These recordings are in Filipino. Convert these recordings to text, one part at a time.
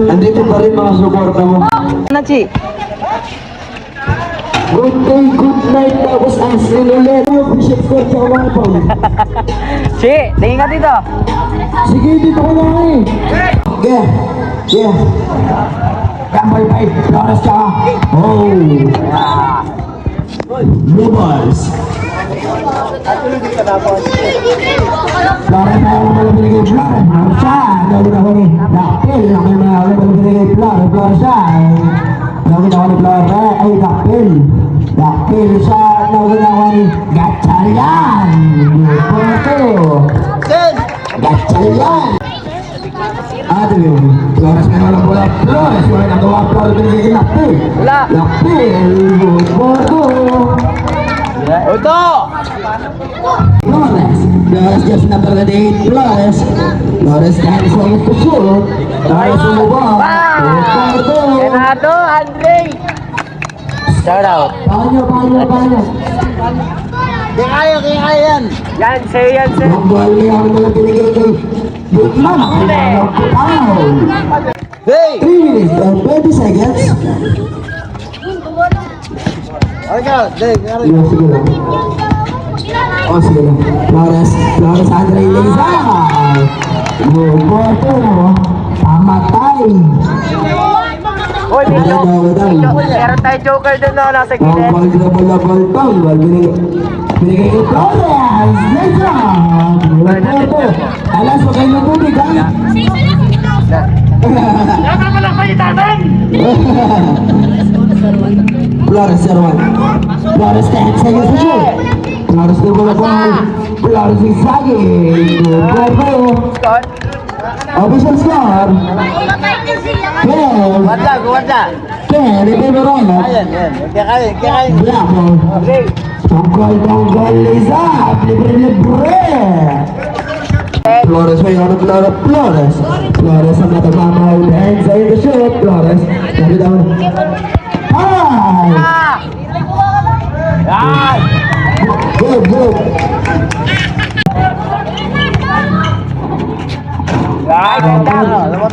Andito pa rin mga suporta mo. Ano, Chi? Good day, good night, tapos Ashley ulit. Bishop Court sa Wapang. Chi, tingin ka dito. Sige, dito ko lang eh. Yeah. Gamble fight, Flores ka. Oh. Blue balls. Flores na yung mga binigay Flores. Flores siya. Lagi na ko ni Dakpil. Laki na yung mga binigay Flores. Flores siya. Lagi na ko ni Flores. Ay, Dakpil. Dakpil siya. Lagi na ko ni Gatchalian. Gatchalian. Aduh yun. Flores na wala bola. Flores. Wala nagawa Flores. Binigay Dakpil. Dakpil. Bodo. Uto! Flores just number 8. Flores stands on the shoot. Flores umubang. Renato, Andre! Shout out. Banyo. Kaya yan. Yan, sa'yo yan, sa'yo. Ang buwan niya ang mga binigay kay Bukman. Hey! 3 minutes and 20 seconds. Sige lang. Oh, sige lang. Flores Andre Leza. Boto. Pamatay. Uy, meron tayo joker dun no, nasa Ang gilid. ball na balabal tang. Binigay kay Flores. Leza. Boto. Alas, wag kayo nabubig ha. Dapat mo lang kayo natin! Flores, Serwan. Flores 10 seconds to shoot. Flores na balabal. Flores Isagi. Boto. Official score. Guwadla. Ito Verona. Kaya. Bravo. Tungkol Leza. Libre. Flores may ano Flores. Flores ang natamama yung hands in the shoot. Flores. Sabi daw. Hi! Yan! Good.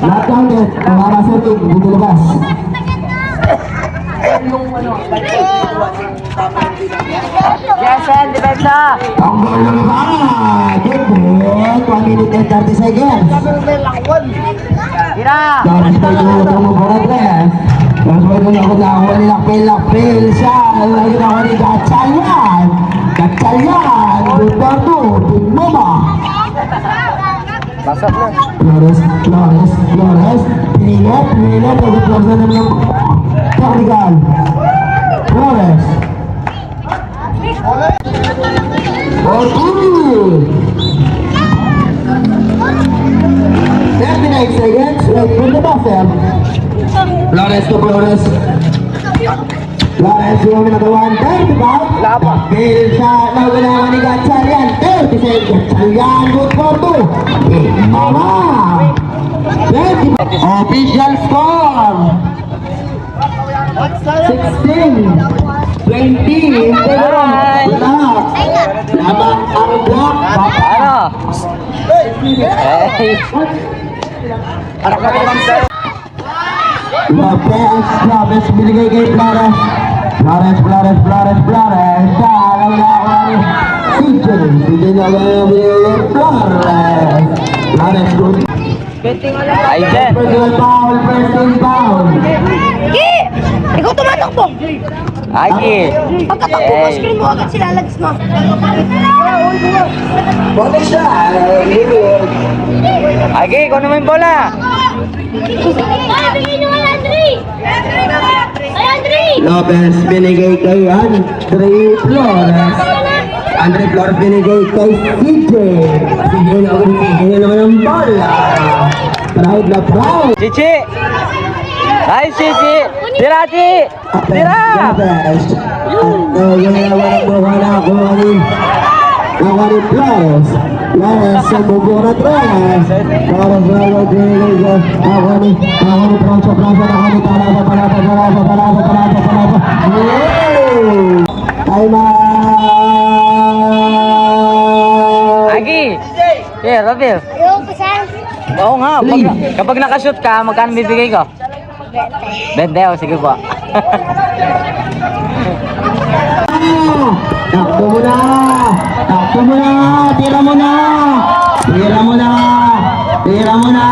Lockdown net. Para sa ito. Buto labas. Jason, depensa! Ang ball ng iba. Good ball. 1 minute and 30 seconds. Tira! Flores pa yung utang mo po tres. Flores pa yung ako na lakpil siya. Lagi na ako ni Gatchalian. Good ball to. Big Mama. Pasok na. Flores. Pinilit. Pag Flores na naman yung technical. Flores. Oh, good. 39 seconds. Wait for the buffer. Flores to Flores. Flores yung nagawa 35. Dahil sa nagalaman ni Gatchalian. 30 seconds. Gatchalian. Good for two. Mama. 30. Official score. 16. 20. Labang ang block. Ano? Hey! Flores binigay kay Flores. CJ na binigay kay Flores. Good. Aiden! First team foul. Ikaw tumatakbo! Agi! Pagkatakbo mo, screen mo agad sila lags mo. Bola siya. Agi, ikaw naman yung bola! Bigay nyo kay Andre! Andre! Lopez binigay kay Andre Flores. Andre Flores binigay kay CJ. CJ naman ang bola. Proud. Cici! Nice, Cici! Tira, Ci! Tira! Nawari Flores. Flores sa bubo na tres. Flores binigay kay Nawari Time out! Agi! Yeah, Rabil! Yo, pesan. Oo nga, kapag nakashoot ka, magkano bibigay ko? 20, oh, sige po. Takbo mo na! Takbo mo na! Tira mo na! Tira mo na! Tira mo na!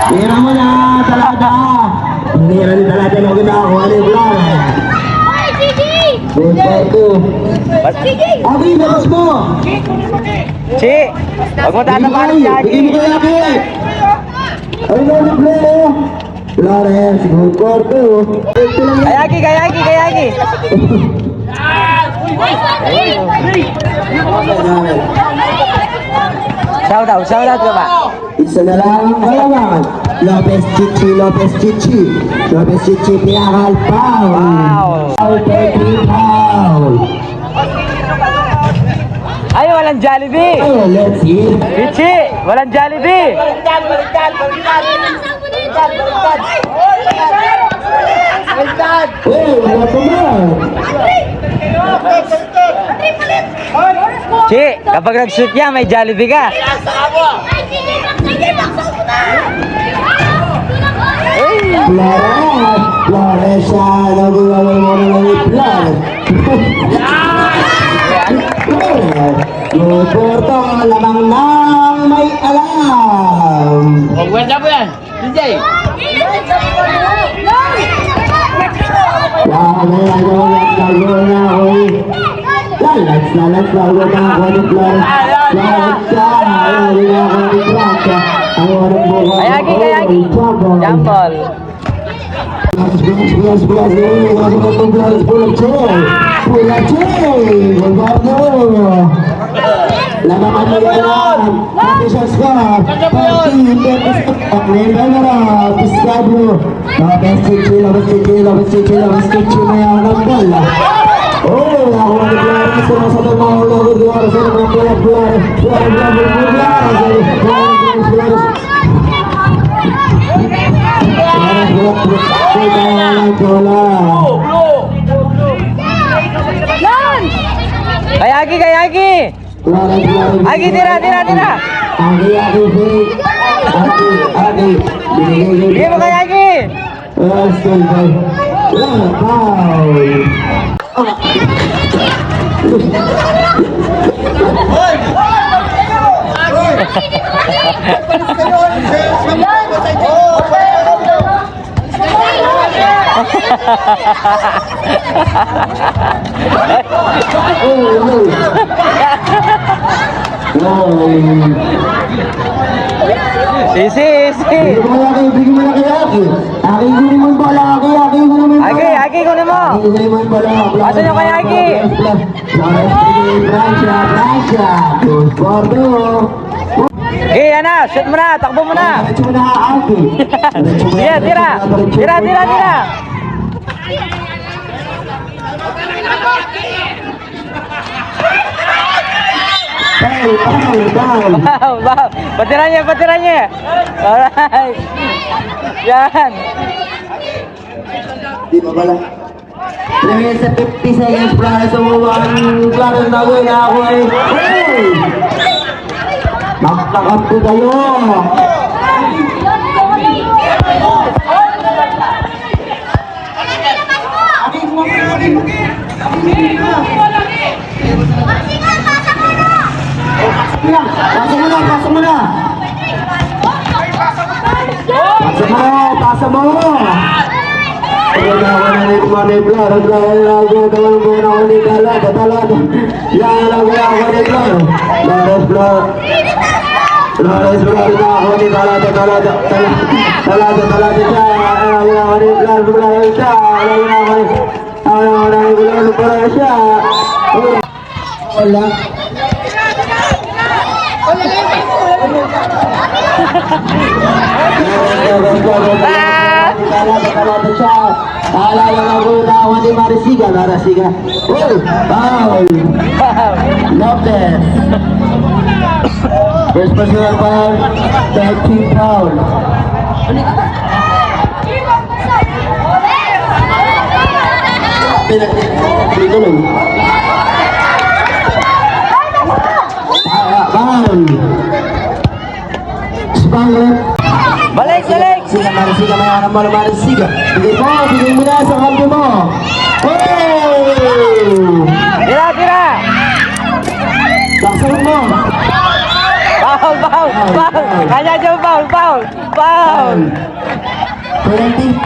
Tira mo na! Talada! Tira ni talada na ginakuha ni Blanc. Hoy, Gigi! Good for two. Gigi! Aki, labas mo! Chi, huwag mo tatapakan si Aki. Bigyan mo kay Aki! Ay, no, ni Blanc! Flores, good for two. Kay Aki, kay Aki, kay Aki. Shout out ka ba? Isa na lang ang kalaban. Lopez Chichi, Lopez Chichi. Lopez Chichi, pinakal foul. Wow. Foul, 30 foul. Ay, walang Jollibee. Oh, let's see. Pichi, walang Jollibee. Oh, wala pa ba? Chi, kapag nag-shoot yan, may Jollibee ka. Flores, Flores siya. Nagulawin mo na ng Flores. Roberto, lamang nang may alam. Magwenta po yan, DJ. Lalas na ako ni Flores. Lalas ka, lalo na ako ni Flores. Ang walang buka. Kay Aki, kay Aki. Jambol. Bulas, labangan mo yan. Official score. Party, Piscado. Lopez Chichi na yan ang bola. Oh, ako na naglaran sa mga logo doon sa mga buwan. Kay Aki, kay Aki. Aki, tira. Aki. Bigay mo kay Aki. Easy. Bigyan mo na kay Aki. Aki, kunin mo yung bola. Aki, kunin mo yung bola. Aki, kunin mo. Kunin mo yung bola. Asan yung kay Aki? Francia. Good for two. Okay, yan na. Shoot mo na. Takbo mo na. Diretso mo na, Aki. Sige, tira. Foul. Wow. Patiran niya. Alright. Yan. Di ba pala? Lagyan sa 50 seconds para sa Flores na gawin ako eh. Hey! Magtakap ko kayo! Pasok mo na! Pasa mo! Marasiga. Oh, foul. Lopez. First personal foul. 13 foul. Pinag-tuloy. Foul. Spangler Marisiga, Marisiga, may anak mo na Marisiga. Bigay mo na sa kampo mo. Oh! Tira, tira! Saksaw mo. Foul, foul, foul! Kanya dyan, foul, foul, foul! Penalty.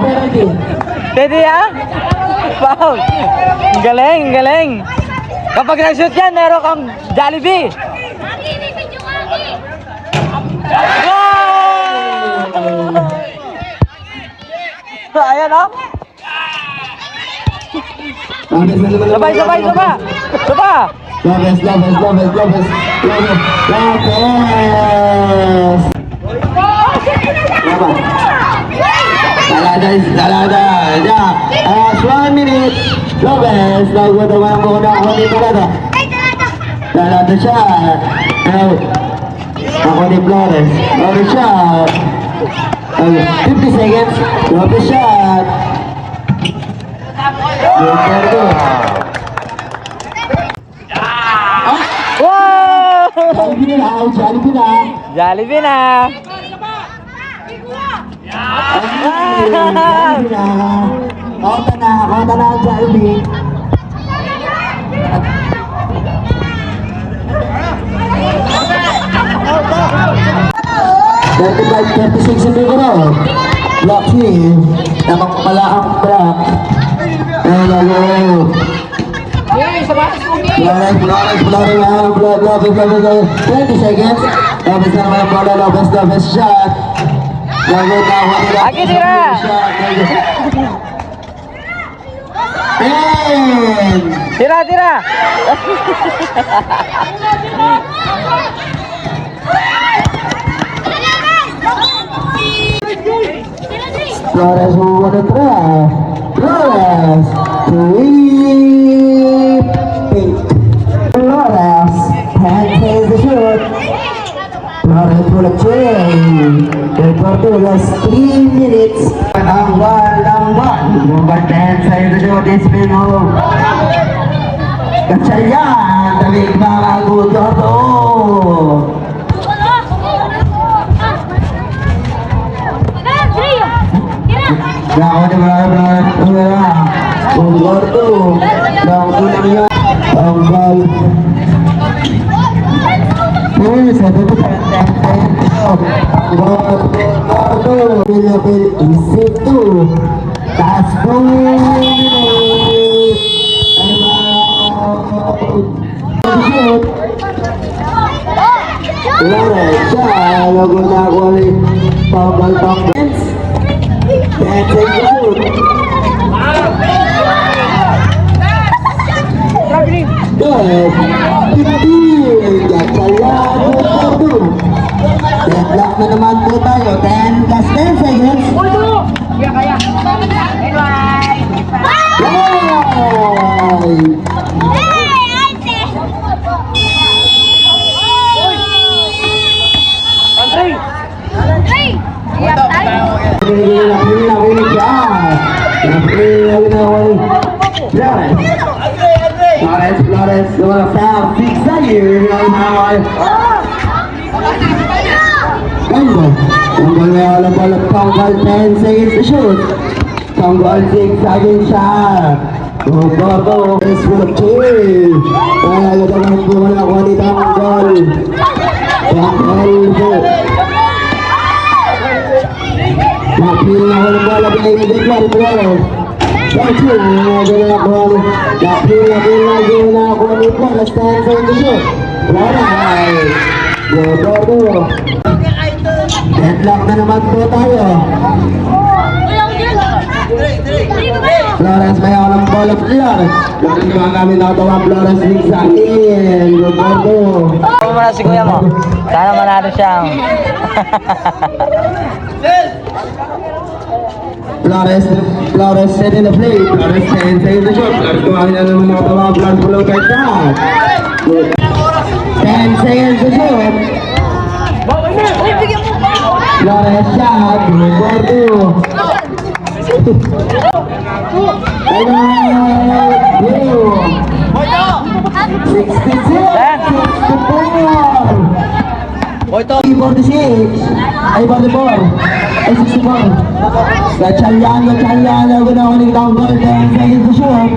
Penalty. Pwede ah? Foul! Ang galing, ang galing! Kapag nag-shoot yan, meron kang Jollibee! Goal! Ayan oh! Sabay, sabay, sabay! Sabay! Lopez. Laban. Talada. Ya. 1 minute. Lopez. Nagutawa mo na ako ni Talada. Talada siya. Ako ni Flores. Flores shot. 50 seconds. Lopez shot. Wow! Jollibee na. Jollibee na! Kota na ang Jollibee. $35-36 ang bigro. Block 3. Tamang pala ang block. Hello. Flores, 20 seconds. Lopez na naman ang bola. Lopez shot. Lagi tira. And Tira, tira! Flores will want to try. Flores, 3. Flores, 10 takes the shoot. Flores for the change. The total is 3 minutes. Ang one. Number 10 takes the shoot. It's been moved. Kacayan, tabig mga guto to. Deadlock na naman po tayo. 10 plus 10 seconds. Flores, gonna foul. 6 seconds. Tanggal na wala bola. Tanggal 10 seconds to shoot. Tanggal 6 seconds shot. Go. It's for the kill. Nalagdagan po na ako ni Tanggal. Tanggal po. Nakil na wala bola. Pinay na declare Flores. Thank you. Nakil na ako ni Flores. 10 seconds to shoot. Flores. Go. Deadlock na naman po tayo. Flores, may ako ng ball of Flores. Bakit naman kami nakatawa Flores rin sa akin. Roberto. Ano mo na si kuya mo? Sana manalo siya. Flores set in the play. Flores 10 seconds to shoot. Flores kumain na naman nakatawa Flores below by shot. 10 seconds to shoot. Flores shot. Roberto. O ito. 46. Ay, 44. Ay, 64. Gatchalian. Nagunawa ni Tom Golden. Second to shoot.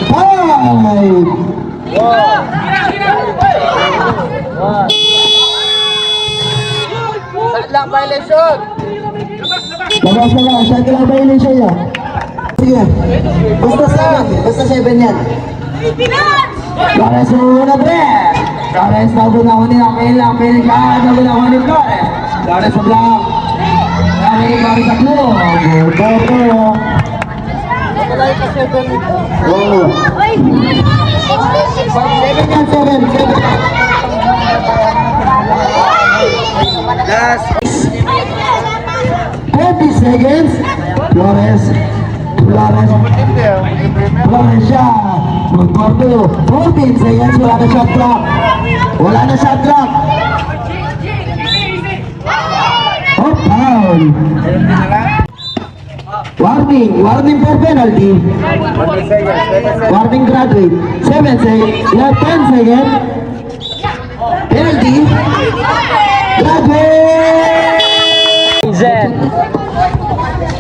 5. Saan lang violation? Labas na lang. Saan ka lang violation yan? Sige. Basta 7 yan. Flores una pre. Flores nagunawa ni Apel ka. Nagunawa ni Flores. Flores sa block. Flores sa blue. Go. Oh. 7 yan, 7. Last. 20 seconds. Flores siya. Mag-porto. 14 seconds. Wala na shot clock. Oh, foul. Warning for penalty. Warning graduate. 7 seconds. Yeah, 10 seconds. Penalty. Graduate. Zen.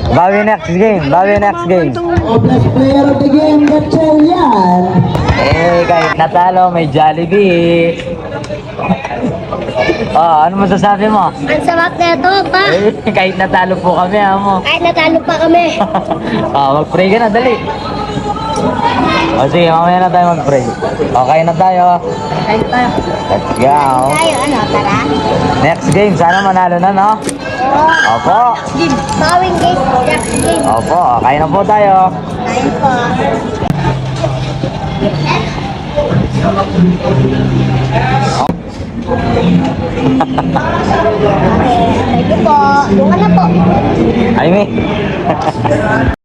Bawi next game. Oh, best player of the game, Gatchalian. Eh, kahit natalo, may Jollibee. Ano masasabi mo? Ang sarap na ito, pa. Eh, kahit natalo po kami, mo. Kahit natalo pa kami. Mag-pray ka na, dali. O sige, mamaya na tayo mag-pray. Okay na tayo. Kain tayo. Let's go. Tayo, tara. Next game, sana manalo na, no? Opo. Bawing game, next game. Opo, kain na po tayo. Tayo po. Okay, thank you po. Doon ka na po. Ay, may.